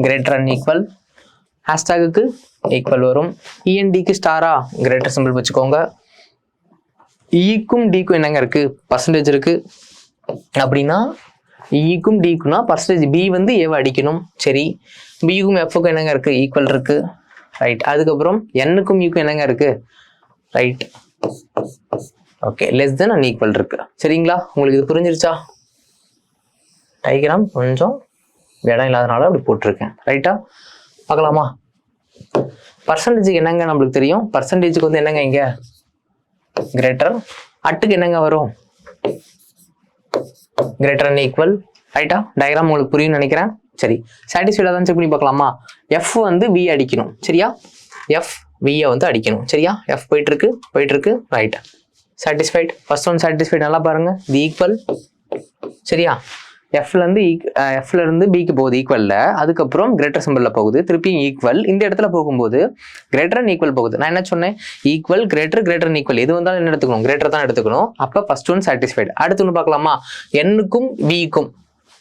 Speaker 1: கிரேட்டர் அண்ட் ஈக்குவல், ஹேஷ்டாகுக்கு ஈக்குவல் வரும். இஎன்டிக்கு ஸ்டாரா, கிரேட்டர் சிம்பிள் வச்சுக்கோங்க. ஈக்கும் டிக்கும் என்னங்க இருக்கு, பர்சன்டேஜ் இருக்கு. அப்படின்னா ஈக்கும் டிக்குன்னா பர்சன்டேஜ், பி வந்து ஏவை அடிக்கணும். சரி, பிக்கும் எஃப்க்கும் என்னங்க இருக்கு, ஈக்குவல் இருக்கு. ரைட், அதுக்கப்புறம் என்னுக்கும் யூக்கும் என்னங்க இருக்கு, right, okay, less then and equal இருக்கு. சரிங்களா? உங்களுக்கு இது புரிஞ்சிருச்சா? டயக்ராம் கொஞ்சம் இடம் இல்லாதனால அப்படி போட்டிருக்கேன். ரைட்டா? பார்க்கலாமா? பர்சன்டேஜுக்கு என்னங்க நம்மளுக்கு தெரியும், பர்சன்டேஜுக்கு வந்து என்னங்க இங்கே கிரேட்டர், அட்டுக்கு என்னங்க வரும், கிரேட்டர் அண்ட் ஈக்குவல். ரைட்டா? டயக்ராம் உங்களுக்கு புரியும்னு நினைக்கிறேன். சரி, சாட்டிஸ்ஃபைடாக தான் செக் பண்ணி பார்க்கலாமா? எஃப் வந்து வி அடிக்கணும். சரியா? எஃப் வியை வந்து அடிக்கணும். சரியா? எஃப் போயிட்டு இருக்கு. Right, satisfied. First one satisfied, நல்லா பாருங்க, தி ஈக்குவல். சரியா? எஃப்ல இருந்து பிக்கு போகுது ஈக்குவல்ல, அதுக்கப்புறம் கிரேட்டர் சிம்பிள்ல போகுது, திருப்பியும் ஈக்குவல். இந்த இடத்துல போகும்போது கிரேட்டர் அண்ட் ஈக்குவல் போகுது. நான் என்ன சொன்னேன், ஈக்குவல், கிரேட்டர் அண்ட் ஈக்குவல், எது வந்தாலும் என்ன எடுத்துக்கணும், கிரேட்டர் தான் எடுத்துக்கணும். அப்போ ஃபர்ஸ்ட் ஒன் சாட்டிஸ்ஃபைடு. அடுத்து ஒன்று பார்க்கலாமா, என்னுக்கும் விக்கும்,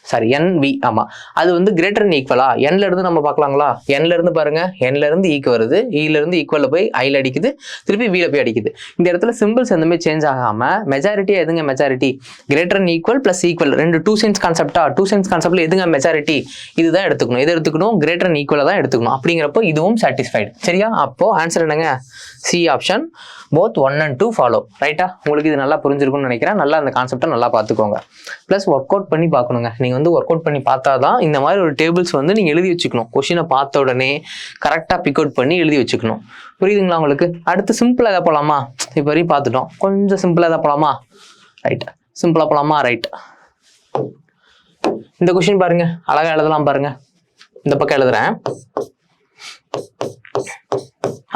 Speaker 1: சாரி என் வி, ஆமா, அது வந்து கிரேட்டர் அண்ட் ஈக்குவலா, என்ல இருந்து நம்ம பார்க்கலாங்களா? என்ல இருந்து பாருங்க, என்ல இருந்து ஈக்கு வருது, ஈல இருந்து ஈக்குவல்ல போய் ஐல அடிக்குது, திருப்பி வீல போய் அடிக்குது. இந்த இடத்துல சிம்பிள்ஸ் எதுவுமே சேஞ்ச் ஆகாம மெஜாரிட்டியா எதுங்க majority, greater and equal plus equal, ரெண்டு டூ சென்ஸ் கான்செப்டா, டூ சென்ஸ் கான்செப்ட்ல எதுங்க மெஜாரிட்டி, இதுதான் எடுத்துக்கணும். எது எடுத்துக்கணும், கிரேட்டர் அண்ட் ஈக்குவலா தான் எடுத்துக்கணும். அப்படிங்கிறப்போ இதுவும் சாட்டிஸ்ஃபைடு. சரியா? அப்போ ஆன்சர் என்னங்க, C option, both 1 and 2 follow. ரைட்டா? உங்களுக்கு இது நல்லா புரிஞ்சிருக்கும்னு நினைக்கிறேன். நல்லா அந்த கான்செப்டை நல்லா பார்த்துக்கோங்க. ப்ளஸ் ஒர்க் அவுட் பண்ணி பார்க்கணுங்க. நீங்கள் வந்து ஒர்க் அவுட் பண்ணி பார்த்தா தான் இந்த மாதிரி ஒரு டேபிள்ஸ் வந்து நீங்கள் எழுதி வச்சுக்கணும். கொஷினை பார்த்த உடனே கரெக்டாக பிக் அவுட் பண்ணி எழுதி வச்சுக்கணும். புரியுதுங்களா உங்களுக்கு? அடுத்து சிம்பிளாக எதாவது போகலாமா? இப்போ வரையும் பார்த்துட்டோம், கொஞ்சம் சிம்பிளாக எதாவது போகலாமா? ரைட், சிம்பிளாக போகலாமா? ரைட், இந்த கொஷின் பாருங்க, அழகாக எழுதலாம் பாருங்க. இந்த பக்கம் எழுதுறேன்.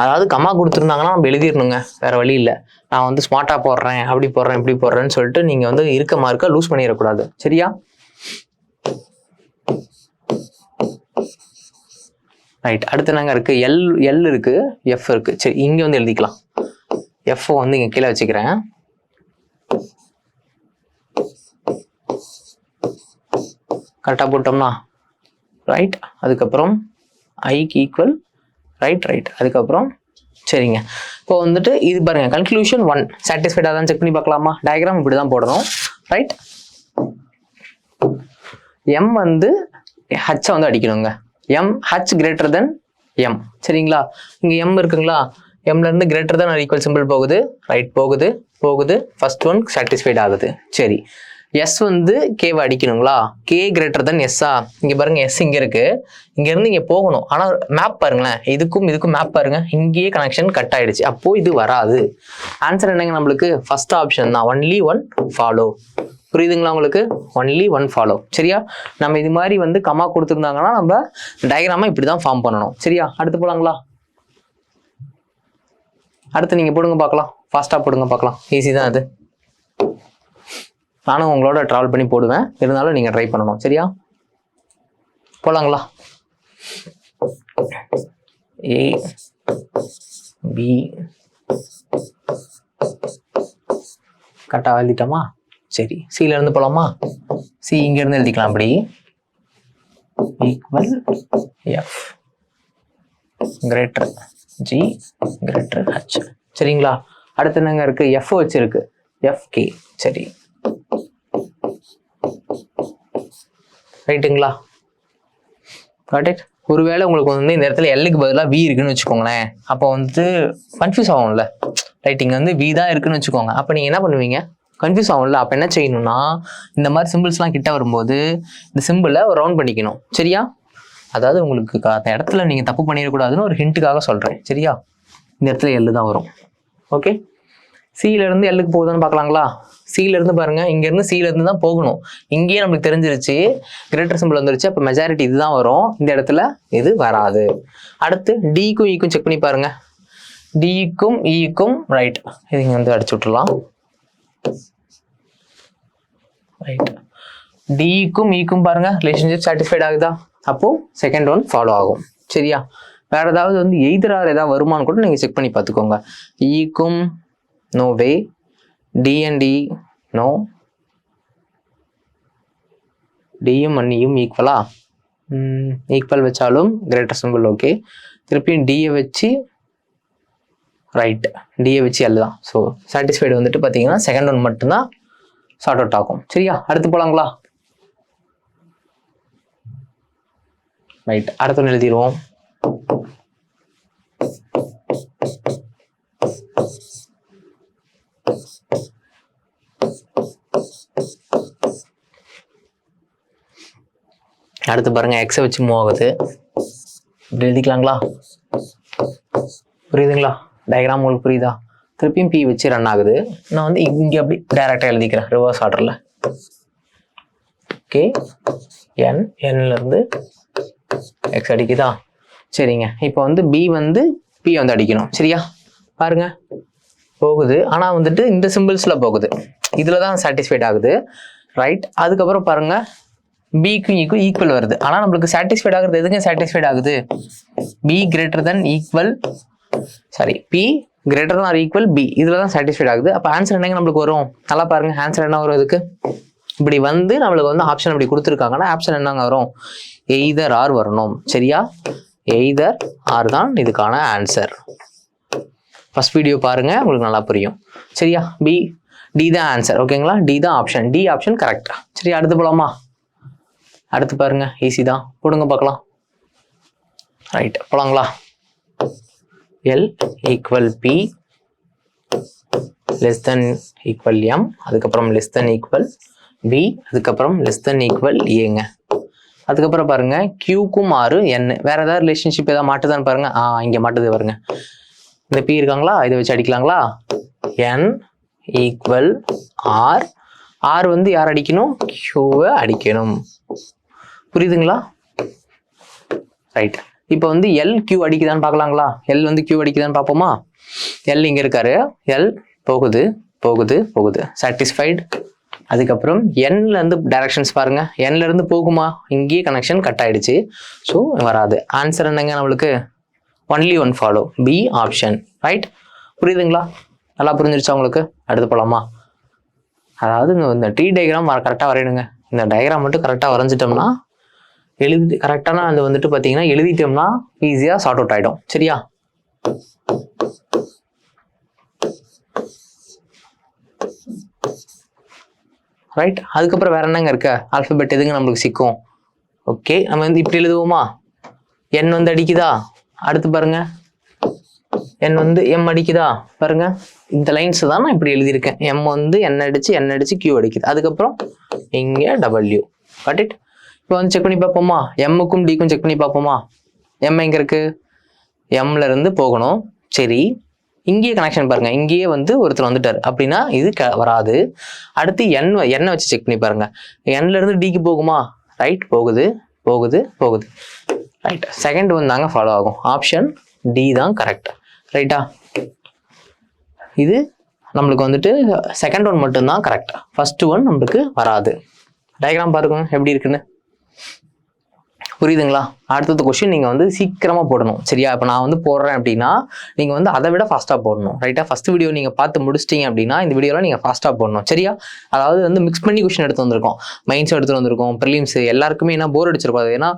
Speaker 1: அதாவது கம்மா கொடுத்துருந்தாங்கன்னா நம்ம எழுதிடணுங்க, வேற வழி இல்லை. நான் வந்து ஸ்மார்ட்டா போடுறேன், அப்படி போடுறேன், இப்படி போடுறேன்னு சொல்லிட்டு நீங்க வந்து இருக்க மார்க்க லூஸ் பண்ணிடக்கூடாது. சரியா? ரைட், அடுத்து நாங்க இருக்கு எல் இருக்கு, எஃப் இருக்கு. சரி, இங்க வந்து எழுதிக்கலாம். எஃப் வந்து இங்க கீழே வச்சுக்கிறேன். கரெக்டா போட்டோம்னா ரைட், அதுக்கப்புறம் ஐக்கு ஈக்குவல், ரைட், அதுக்கப்புறம் சரிங்க. இப்போ வந்துட்டு இது பாருங்க, கன்க்ளூஷன் 1 சாட்டிஸ்ஃபைடாக தான் செக் பண்ணி பார்க்கலாமா? டயக்ராம் இப்படி தான் போடணும். ரைட், எம் வந்து ஹச்சை வந்து அடிக்கணுங்க. M H greater than M. சரிங்களா? இங்கே எம் இருக்குங்களா, எம்ல இருந்து கிரேட்டர் தென் ஈக்குவல் சிம்பிள் போகுது. ரைட், போகுது. ஃபர்ஸ்ட் ஒன் சாட்டிஸ்ஃபைட் ஆகுது. சரி, எஸ் வந்து கேவை அடிக்கணுங்களா, கே கிரேட்டர் தென் எஸ்ஸா. இங்க பாருங்க, எஸ் இங்க இருக்கு, இங்க இருந்து இங்க போகணும். ஆனா மேப் பாருங்களேன், இதுக்கும் மேப் பாருங்க, இங்கேயே கனெக்ஷன் கட் ஆயிடுச்சு. அப்போ இது வராது. ஆன்சர் என்னங்க நம்மளுக்கு, ஃபர்ஸ்ட் ஆப்ஷன் தான், ஒன்லி 1 ஃபாலோ. புரியுதுங்களா உங்களுக்கு? Only 1 follow. சரியா? நம்ம இது மாதிரி வந்து கமா கொடுத்துருந்தாங்கன்னா நம்ம டயக்ராமா இப்படிதான் ஃபார்ம் பண்ணணும். சரியா? அடுத்து போலாங்களா? அடுத்து நீங்க போடுங்க பார்க்கலாம், ஃபாஸ்டா போடுங்க பார்க்கலாம். ஈஸி தான் அது. நானும் உங்களோட ட்ராவல் பண்ணி போடுவேன், இருந்தாலும் நீங்கள் ட்ரை பண்ணணும். சரியா? போலாங்களா? ஏ பி கரெக்டாக எழுதிட்டோமா? சரி, சில இருந்து போலாமா? சி இங்க இருந்து எழுதிக்கலாம். அப்படி equal F greater G greater H. சரிங்களா? அடுத்து என்னங்க இருக்கு? எஃப் வச்சிருக்கு, எஃப் கே. சரி, ரைட்டுங்களா? Got it. ஒருவேளை உங்களுக்கு வந்து இந்த இடத்துல எல்லுக்கு பதிலாக வி இருக்குன்னு வச்சுக்கோங்களேன், அப்போ வந்து கன்ஃபியூஸ் ஆகும்ல. ரைட், இங்கே வந்து வி தான் இருக்குன்னு வச்சுக்கோங்க. அப்போ நீங்கள் என்ன பண்ணுவீங்க? கன்ஃபியூஸ் ஆகும்ல. அப்போ என்ன செய்யணும்னா, இந்த மாதிரி சிம்பிள்ஸ்லாம் கிட்ட வரும்போது இந்த சிம்பிளை ஒரு ரவுண்ட் பண்ணிக்கணும். சரியா? அதாவது உங்களுக்கு அந்த இடத்துல நீங்கள் தப்பு பண்ணிடக்கூடாதுன்னு ஒரு ஹிண்ட்டுக்காக சொல்கிறேன். சரியா? இந்த இடத்துல எல்லு தான் வரும். ஓகே, சியிலேருந்து எல்லுக்கு போகுதுன்னு பார்க்கலாங்களா? சியிலேருந்து பாருங்க, இங்கேருந்து சியிலேருந்து தான் போகணும். இங்கேயே நம்மளுக்கு தெரிஞ்சிருச்சு, கிரேட்டர் சிம்பிள் வந்துருச்சு. அப்போ மெஜாரிட்டி இதுதான் வரும், இந்த இடத்துல இது வராது. அடுத்து டிக்கும் ஈக்கும் செக் பண்ணி பாருங்க. டிக்கும் ஈக்கும் ரைட், இது இங்கே வந்து அடிச்சு விட்டுலாம். ரைட், டிக்கும் ஈக்கும் பாருங்க ரிலேஷன்ஷிப் சாட்டிஸ்ஃபைட் ஆகுதா? அப்போ செகண்ட் ஒன் ஃபாலோ ஆகும். சரியா? வேற ஏதாவது வந்து எய்தரார் ஏதாவது வருமானு கூட நீங்க செக் பண்ணி பார்த்துக்கோங்க. ஈக்கும் no way, T and T no, டியும் அண்ணியும் ஈக்குவலா? ஈக்குவல் வச்சாலும் கிரேட்டர் சிம்பிள் ஓகே. திருப்பியும் டியை வச்சு ரைட், டியை வச்சு எல் தான். ஸோ சாட்டிஸ்ஃபைடு வந்துட்டு பார்த்தீங்கன்னா செகண்ட் ஒன் மட்டும்தான் சார்ட் அவுட் ஆகும். சரியா? அடுத்து போலாங்களா? ரைட், அடுத்த ஒன்று எழுதிடுவோம். அடுத்து பாருங்க, எக்ஸை வச்சு மூவ் ஆகுது. இப்படி எழுதிக்கலாங்களா? புரியுதுங்களா? டயக்ராம் உங்களுக்கு புரியுதா? திருப்பியும் பி வச்சு ரன் ஆகுது. நான் வந்து இங்கே அப்படி டைரக்டாக எழுதிக்கிறேன் ரிவர்ஸ் ஆர்டரில். ஓகே, என்லேருந்து எக்ஸ் அடிக்குதா? சரிங்க. இப்போ வந்து பி வந்து பி வந்து அடிக்கணும். சரியா? பாருங்க போகுது, ஆனால் வந்துட்டு இந்த சிம்பிள்ஸில் போகுது, இதில் தான் சாட்டிஸ்ஃபைட் ஆகுது. ரைட், அதுக்கப்புறம் பாருங்க பிக்கும் ஈக்கும் ஈக்குவல் வருது. ஆனால் நம்மளுக்கு சாட்டிஸ்ஃபைட் ஆகுறது எதுங்க சாட்டிஸ்ஃபைட் ஆகுது? B greater than equal, sorry, B greater than or equal B, இதில் தான் சாட்டிஸ்ஃபைட் ஆகுது. அப்போ ஆன்சர் என்னங்க நம்மளுக்கு வரும்? நல்லா பாருங்க, ஆன்சர் என்ன வரும் இதுக்கு? இப்படி வந்து நம்மளுக்கு வந்து ஆப்ஷன் இப்படி கொடுத்துருக்காங்கன்னா ஆப்ஷன் என்னங்க வரும்? எய்தர் ஆர் வரணும். சரியா? எய்தர் ஆர் தான் இதுக்கான ஆன்சர். ஃபர்ஸ்ட் வீடியோ பாருங்க, உங்களுக்கு நல்லா புரியும். சரியா? பி டி தான் ஆன்சர். ஓகேங்களா? டி தான் ஆப்ஷன், டி ஆப்ஷன் கரெக்டா? சரி, அடுத்து போலாமா? அடுத்து பாருங்க, ஈஸி தான், போடுங்க பார்க்கலாம். ரைட், போலாங்களா? L equal P less than equal M, அதுக்கப்புறம் லெஸ் தென் ஈக்குவல் பி, அதுக்கப்புறம் லெஸ் தென் ஈக்குவல் ஏங்க. அதுக்கப்புறம் பாருங்க கியூக்கும் ஆறு என், வேற ஏதாவது ரிலேஷன்ஷிப் ஏதாவது மாட்டுதான்னு பாருங்க. இங்க மாட்டுது பாருங்க. இந்த பி இருக்காங்களா, இதை வச்சு அடிக்கலாங்களா? என் ஈக்குவல் ஆர், ஆர் வந்து யார் அடிக்கணும்? கியூவை அடிக்கணும். புரியுதுங்களா? ரைட், இப்போ வந்து எல் கியூ அடிக்குதான்னு பார்க்கலாங்களா? எல் வந்து கியூ அடிக்குதான்னு பார்ப்போமா? எல் இங்கே இருக்காரு, எல் போகுது போகுது போகுது, சாட்டிஸ்ஃபைடு. அதுக்கப்புறம் என்லேருந்து டைரக்ஷன்ஸ் பாருங்க, என்லேருந்து போகுமா? இங்கேயே கனெக்ஷன் கட் ஆயிடுச்சு, ஸோ வராது. ஆன்சர் என்னங்க நம்மளுக்கு? Only one follow, B option. Right, புரியுதுங்களா? நல்லா புரிஞ்சிருச்சா உங்களுக்கு? அடுத்து போகலாமா? அதாவது இந்த ட்ரீ டயக்ராம் கரெக்டாக வரையணுங்க. இந்த டயக்ராம் மட்டும் கரெக்டாக வரைஞ்சிட்டோம்னா, எழுதி கரெக்டான அது வந்துட்டு பார்த்தீங்கன்னா எழுதிட்டோம்னா ஈஸியாக சார்ட் அவுட் ஆகிடும். சரியா? ரைட், அதுக்கப்புறம் வேற என்னங்க இருக்க? ஆல்பபெட் எதுங்க நம்மளுக்கு சிக்கும்? ஓகே, நம்ம வந்து இப்படி எழுதுவோமா? என் வந்து அடிக்குதா? அடுத்து பாருங்க, என் வந்து எம் அடிக்குதா? பாருங்க, இந்த லைன்ஸ் தான் நான் இப்படி எழுதியிருக்கேன். எம் வந்து என் அடிச்சு கியூ அடிக்குது. அதுக்கப்புறம் இங்கே டபிள்யூ. Got it. இப்போ வந்து செக் பண்ணி பார்ப்போமா? எம்முக்கும் டிக்கும் செக் பண்ணி பார்ப்போமா? எம் எங்க இருக்கு? எம்ல இருந்து போகணும். சரி, இங்கேயே கனெக்ஷன் பாருங்க, இங்கேயே வந்து ஒருத்தர் வந்துட்டார் அப்படின்னா இது வராது. அடுத்து எண்ணை வச்சு செக் பண்ணி பாருங்க. என்ல இருந்து டிக்கு போகுமா? ரைட், போகுது போகுது போகுது. ரைட், செகண்ட் ஒன் தாங்க ஃபாலோ ஆகும். ஆப்ஷன் டி தான் கரெக்ட். ரைட்டா? இது நம்மளுக்கு வந்துட்டு செகண்ட் ஒன் மட்டும்தான் கரெக்ட், ஃபர்ஸ்ட் ஒன் நம்மளுக்கு வராது. டயக்ராம் பாருங்க எப்படி இருக்குன்னு. புரியுதுங்களா? அடுத்தது கொஸ்டின் நீங்கள் வந்து சீக்கிரமாக போடணும். சரியா? இப்போ நான் வந்து போடுறேன் அப்படின்னா நீங்கள் வந்து அதை விட ஃபாஸ்ட்டாக போடணும். ரைட்டாக? ஃபஸ்ட் வீடியோ நீங்கள் பார்த்து முடிச்சிட்டிங்க அப்படின்னா இந்த வீடியோலாம் நீங்கள் ஃபாஸ்ட்டாக போடணும். சரியா? அதாவது வந்து மிக்ஸ் பண்ணி கொஸ்டின் எடுத்து வந்திருக்கோம், மைண்ட்ஸ் எடுத்துகிட்டு வந்திருக்கோம், ப்ரிலிம்ஸ் எல்லாருக்குமே என்ன போர் அடிச்சிருப்பாது. ஏன்னா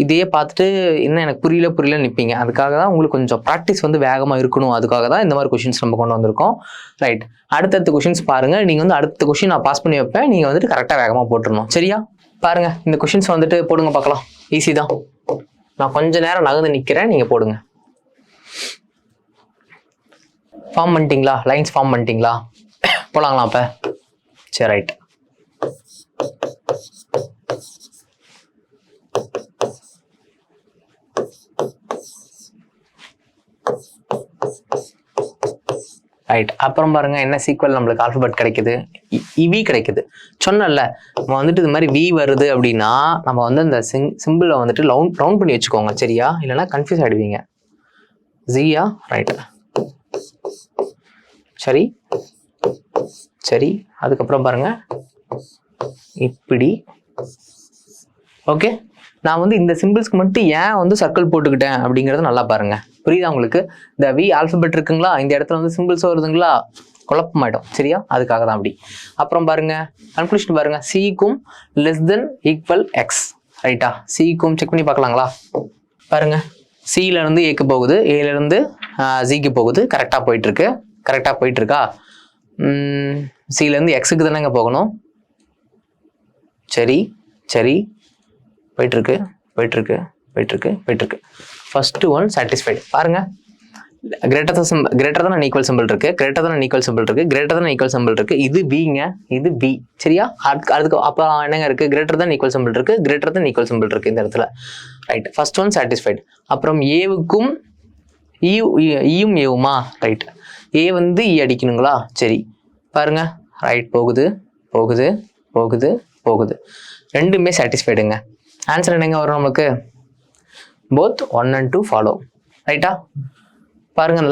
Speaker 1: இதையே பார்த்துட்டு என்ன எனக்கு புரியல நிற்பீங்க. அதுக்காக தான் உங்களுக்கு கொஞ்சம் ப்ராக்டிஸ் வந்து வேகமாக இருக்கணும். அதுக்காக தான் இந்த மாதிரி கொஷின்ஸ் நம்ம கொண்டு வந்திருக்கோம். ரைட், அடுத்தடுத்த கொஷின்ஸ் பாருங்கள். நீங்கள் வந்து அடுத்த கொஷின் நான் பாஸ் பண்ணி வைப்பேன், நீங்கள் வந்துட்டு கரெக்டாக வேகமாக போட்டுருணும். சரியா? பாருங்க, இந்த கொஷின்ஸ் வந்துட்டு போடுங்க பார்க்கலாம். ஈஸி தான். நான் கொஞ்ச நேரம் நகர்ந்து நிற்கிறேன், நீங்கள் போடுங்க. ஃபார்ம் பண்ணிட்டீங்களா? லைன்ஸ் ஃபார்ம் பண்ணிட்டீங்களா? போலாங்களா அப்போ? சரி, ரைட். ரைட், அப்புறம் பாருங்க என்ன சீக்வல் நம்மளுக்கு ஆல்பபெட் கிடைக்குது, வி கிடைக்குது. சொன்னல நம்ம வந்துட்டு இது மாதிரி வி வருது அப்படின்னா நம்ம வந்து அந்த சிம்பிளை வந்துட்டு ரவுண்ட் பண்ணி வச்சுக்கோங்க. சரியா? இல்லைன்னா கன்ஃபியூஸ் ஆகிடுவீங்க. ஜியா? ரைட், சரி சரி. அதுக்கப்புறம் பாருங்க இப்படி. ஓகே, நான் வந்து இந்த சிம்பிள்ஸ்க்கு மட்டும் ஏன் வந்து சர்க்கிள் போட்டுக்கிட்டேன் அப்படிங்கிறத நல்லா பாருங்க. புரியுதா உங்களுக்கு? இந்த வி ஆல்பபெட் இருக்குங்களா, இந்த இடத்துல வந்து சிம்பிள்ஸ் வருதுங்களா, குழப்பமாயிடும். சரியா? அதுக்காக தான் அப்படி. அப்புறம் பாருங்க கன்க்ளூஷன் பாருங்க, சிக்கும் லெஸ் தென் ஈக்குவல் எக்ஸ். ரைட்டா? சிக்கும் செக் பண்ணி பார்க்கலாங்களா? பாருங்க, சில இருந்து ஏக்கு போகுது, ஏல இருந்து ஜிக்கு போகுது. கரெக்டாக போயிட்டு இருக்கு. கரெக்டாக போயிட்டு இருக்கா? சில இருந்து எக்ஸுக்கு தானேங்க போகணும். சரி சரி, போயிட்டு இருக்கு போயிட்டு இருக்கு போயிட்டு இருக்கு போயிட்டு இருக்கு. First one satisfied. பாருங்க, கிரேட்டர் தான் ஈக்குவல் சிம்பிள் இருக்கு, கிரேட்டர் தான் ஈக்குவல் சிம்பிள் இருக்கு, கிரேட்டர் தான் ஈக்குவல் சிம்பிள் இருக்கு. இது பிங்க, இது பி. சரியா? அதுக்கு அப்போ என்னங்க இருக்கு? கிரேட்டர் தான் ஈக்குவல் சிம்பிள் இருக்கு, கிரேட்டர் தான் ஈக்குவல் சிம்பிள் இருக்கு இந்த இடத்துல. Right, first one satisfied. அப்புறம் ஏவுக்கும் ஈயும் ஏவுமா? ரைட், ஏ வந்து இ அடிக்கணுங்களா? சரி, பாருங்க, ரைட், போகுது போகுது போகுது போகுது. ரெண்டுமே சாட்டிஸ்ஃபைடுங்க. ஆன்சர் என்னங்க வரும் நமக்கு? Both 1 and 2 follow. ரைட்டா? பாருங்க,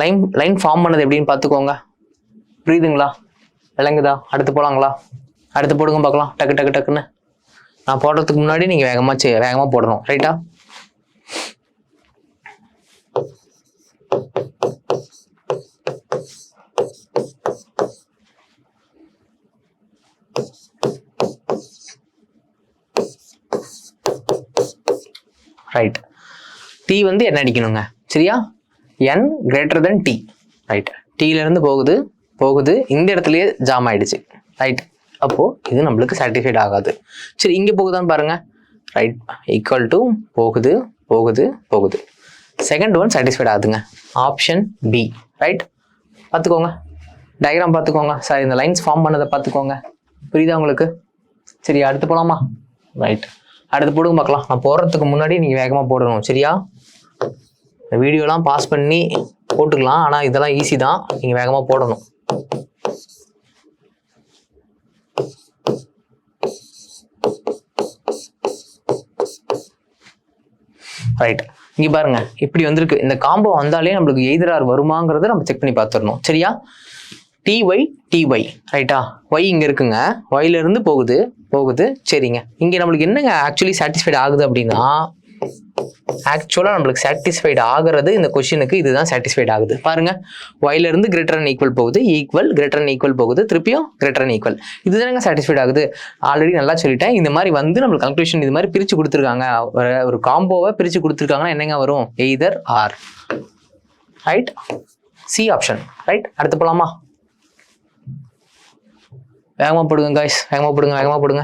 Speaker 1: லைன் ஃபார்ம் பண்ணது எப்படின்னு பார்த்துக்கோங்க. புரியுதுங்களா? விளங்குதா? அடுத்து போலாங்களா? அடுத்து போடுங்க பார்க்கலாம். டக்கு டக்கு டக்குன்னு. நான் போடுறதுக்கு முன்னாடி நீங்கள் வேகமாக போடணும். ரைட்டா? ரைட், டி வந்து என்ன அடிக்கணுங்க? சரியா? N greater than D. Right, டீலேருந்து போகுது போகுது, இந்த இடத்துலயே ஜாம் ஆயிடுச்சு. ரைட், அப்போ இது நம்மளுக்கு சாட்டிஸ்ஃபைட் ஆகாது. சரி, இங்கே போகுதான்னு பாருங்க. ரைட், ஈக்குவல் டு போகுது போகுது போகுது. செகண்ட் ஒன் சாட்டிஸ்ஃபைட் ஆகுதுங்க. Option B. ரைட், பார்த்துக்கோங்க, டயக்ராம் பார்த்துக்கோங்க. சார், இந்த லைன்ஸ் ஃபார்ம் பண்ணதை பார்த்துக்கோங்க. புரியுதா உங்களுக்கு? சரி, அடுத்து போகலாமா? ரைட், அடுத்து போடுங்க பார்க்கலாம். நான் போடுறதுக்கு முன்னாடி நீங்கள் வேகமாக போடணும். சரியா? இந்த வீடியோலாம் பாஸ் பண்ணி போட்டுக்கலாம், ஆனால் இதெல்லாம் ஈஸி தான், நீங்கள் வேகமாக போடணும். ரைட், இங்கே பாருங்க, இப்படி வந்திருக்கு. இந்த காம்போ வந்தாலே நம்மளுக்கு எய்தரார் வருமாங்கிறத நம்ம செக் பண்ணி பார்த்துடணும். சரியா? Dy dy. ரைட்டா? ஒய் இங்கே இருக்குங்க, ஒய்ல இருந்து போகுது போகுது. சரிங்க, இங்கே நம்மளுக்கு என்னங்க ஆக்சுவலி சாட்டிஸ்ஃபைட் ஆகுது அப்படின்னா, ஆக்சுவலாக நம்மளுக்கு சாட்டிஸ்ஃபைட் ஆகிறது இந்த கொஸ்டினுக்கு இதுதான் சாட்டிஸ்ஃபைட் ஆகுது. பாருங்க, ஒய்ல இருந்து கிரேட்டர் அண்ட் ஈக்குவல் போகுது, ஈக்குவல் கிரேட்டர் அண்ட் ஈக்குவல் போகுது, திருப்பியும் கிரேட்டர் அண்ட் ஈக்குவல். இதுதானங்க சாட்டிஸ்ஃபைட் ஆகுது. ஆல்ரெடி நல்லா சொல்லிட்டேன். இந்த மாதிரி வந்து நம்மளுக்கு கன்க்ளூஷன் இது மாதிரி பிரித்து கொடுத்துருக்காங்க, ஒரு காம்போவை பிரித்து கொடுத்துருக்காங்கன்னா என்னங்க வரும்? Either R. Right, C option. Right, அடுத்து போகலாமா? வேகமாக போடுங்க காய்ஸ், வேகமாக போடுங்க வேகமாக போடுங்க.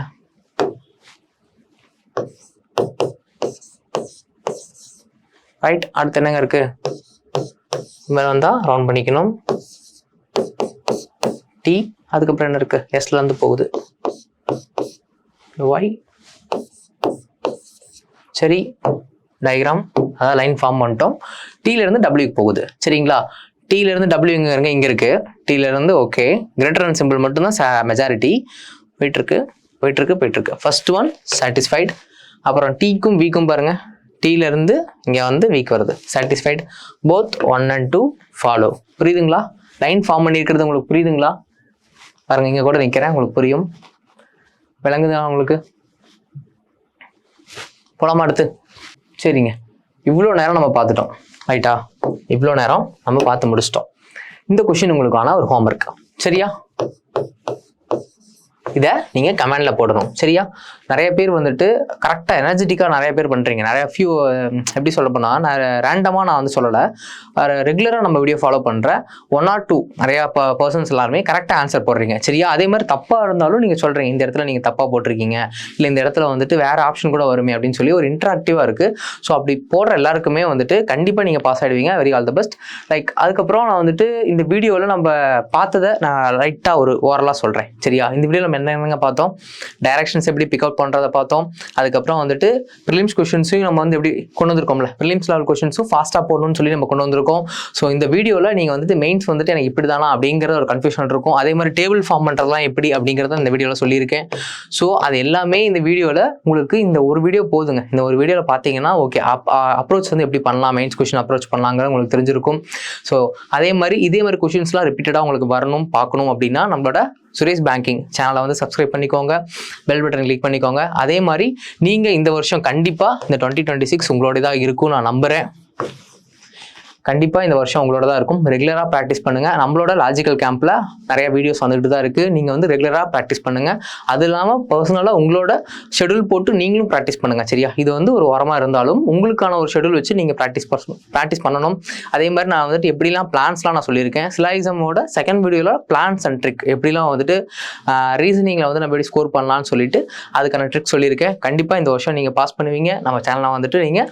Speaker 1: ரைட், அடுத்து என்னங்க இருக்கு? மேலே வந்தால் ரவுண்ட் பண்ணிக்கணும். டி, அதுக்கப்புறம் என்ன இருக்கு? எஸ்ல இருந்து போகுது, ஒய். சரி, டயக்ராம், அதாவது லைன் ஃபார்ம் பண்ணிட்டோம். டீல இருந்து டபிள்யூக்கு போகுது. சரிங்களா? டீல இருந்து டபிள்யூ இங்கே இருக்கு. டீல இருந்து ஓகே, கிரேட்டர் அண்ட் சிம்பிள் மட்டும்தான் மெஜாரிட்டி. போயிட்டு இருக்கு போயிட்டு இருக்கு போயிட்டு இருக்கு. First one satisfied. அப்புறம் டீக்கும் வீக்கும் பாருங்க, டீல இருந்து இங்கே வந்து வீக் வருது, சாட்டிஸ்ஃபைட். Both 1 and 2 follow. புரியுதுங்களா? லைன் ஃபார்ம் பண்ணியிருக்கிறது உங்களுக்கு புரியுதுங்களா? பாருங்க, இங்கே கூட நிற்கிறேன், உங்களுக்கு புரியும். விளங்குதா உங்களுக்கு? போலாமா? அடுத்து சரிங்க, இவ்வளோ நேரம் நம்ம பார்த்துட்டோம் ரைட்டா? இவ்வளோ நேரம் நம்ம பார்த்து முடிச்சிட்டோம். இந்த கொஷின் உங்களுக்கான ஒரு ஹோம்ஒர்க். சரியா? இதை நீங்கள் கமெண்டில் போடணும். சரியா? நிறைய பேர் வந்துட்டு கரெக்டாக எனர்ஜெட்டிக்காக நிறைய பேர் பண்ணுறீங்க. நிறைய எப்படி சொல்ல போனால், நான் ரேண்டமாக நான் வந்து சொல்லலை, ரெகுலராக நம்ம வீடியோ ஃபாலோ பண்ணுற 1 or 2 நிறையா பர்சன்ஸ் எல்லாருமே கரெக்டாக ஆன்சர் போடுறீங்க. சரியா? அதே மாதிரி தப்பாக இருந்தாலும் நீங்கள் சொல்கிறீங்க, இந்த இடத்துல நீங்கள் தப்பாக போட்டிருக்கீங்க, இல்லை இந்த இடத்துல வந்துட்டு வேறு ஆப்ஷன் கூட வருமே அப்படின்னு சொல்லி ஒரு இன்ட்ராக்டிவாக இருக்குது. ஸோ அப்படி போடுற எல்லாருக்குமே வந்துட்டு கண்டிப்பாக நீங்கள் பாஸ் ஆகிடுவீங்க. Very all the best. Like அதுக்கப்புறம் நான் வந்துட்டு இந்த வீடியோவில் நம்ம பார்த்ததை நான் ரைட்டாக ஒரு ஓரலாக சொல்கிறேன். சரியா? இந்த வீடியோவில் நம்ம என்னங்க பார்த்தோம்? டைரக்ஷன்ஸ் எப்படி பிக் அவுட் பண்ணுறதை பார்த்தோம். அதுக்கப்புறம் வந்துட்டு ப்ரிலிம்ஸ் கொஷின்ஸையும் நம்ம வந்து எப்படி கொண்டு வந்திருக்கோம்ல, ப்ரிலிம்ஸ் லெவல் கொஷின்ஸும் ஃபாஸ்ட்டாக போடணும்னு சொல்லி நம்ம கொண்டு வந்திருக்கோம். ஸோ இந்த வீடியோவில் நீங்கள் வந்துட்டு மெயின்ஸ் வந்துட்டு எனக்கு இப்படி தானா அப்படிங்கிற ஒரு கன்ஃபியூஷன் இருக்கும். அதே மாதிரி டேபிள் ஃபார்ம் பண்ணுறதுலாம் எப்படி அப்படிங்கிறத இந்த வீடியோவில் சொல்லியிருக்கேன். ஸோ அது எல்லாமே இந்த வீடியோவில் உங்களுக்கு இந்த ஒரு வீடியோ போதுங்க. இந்த ஒரு வீடியோவில் பார்த்தீங்கன்னா ஓகே அப்ரோச் வந்து எப்படி பண்ணலாம், மெயின்ஸ் கொஷின் அப்ரோச் பண்ணலாங்கிறது உங்களுக்கு தெரிஞ்சிருக்கும். ஸோ அதே மாதிரி கொஷின்ஸ்லாம் ரிப்பீட்டடாக உங்களுக்கு வரணும் பார்க்கணும் அப்படின்னா நம்மளோட சுரேஷ் பேங்கிங் சேனலை வந்து சப்ஸ்கிரைப் பண்ணிக்கோங்க, பெல் பட்டன் கிளிக் பண்ணிக்கோங்க. அதே மாதிரி நீங்கள் இந்த வருஷம் கண்டிப்பாக இந்த 2026 உங்களோட தான் இருக்கும் நான் நம்புகிறேன். கண்டிப்பாக இந்த வருஷம் உங்களோட தான் இருக்கும். ரெகுலராக ப்ராக்டிஸ் பண்ணுங்கள். நம்மளோட லாஜிக்கல் கேம்பில் நிறைய வீடியோஸ் வந்துட்டு தான் இருக்குது. நீங்கள் வந்து ரெகுலராக ப்ராக்டிஸ் பண்ணுங்கள். அது இல்லாமல் பர்சனலாக உங்களோட ஷெடியூல் போட்டு நீங்களும் ப்ராக்டிஸ் பண்ணுங்கள். சரியா? இது வந்து ஒரு வாரமாக இருந்தாலும் உங்களுக்கான ஒரு ஷெடியூல் வச்சு நீங்கள் ப்ராக்டிஸ் பண்ணணும். அதே மாதிரி நான் வந்துட்டு எப்படிலாம் பிளான்ஸ்லாம் நான் சொல்லியிருக்கேன். சிலாயிசமோட செகண்ட் வீடியோவில் பிளான்ஸ் அண்ட் ட்ரிக் எப்படிலாம் வந்துட்டு ரீசனிங்கில் வந்து நம்ம எப்படி ஸ்கோர் பண்ணலான்னு சொல்லிட்டு அதுக்கான ட்ரிக் சொல்லியிருக்கேன். கண்டிப்பாக இந்த வருஷம் நீங்கள் பாஸ் பண்ணுவீங்க. நம்ம சேனலில் வந்துட்டு நீங்கள்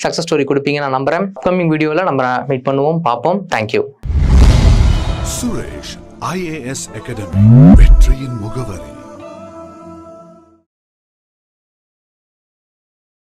Speaker 1: சக்ஸஸ் ஸ்டோரி கொடுப்பீங்க நான் நம்புகிறேன். அப்கமிங் வீடியோவில் நம்ம மீட் பண்ணுவோம், பார்ப்போம். தேங்க்யூ.
Speaker 2: சுரேஷ் IAS அகாடமி, வெற்றியின் முகவரி.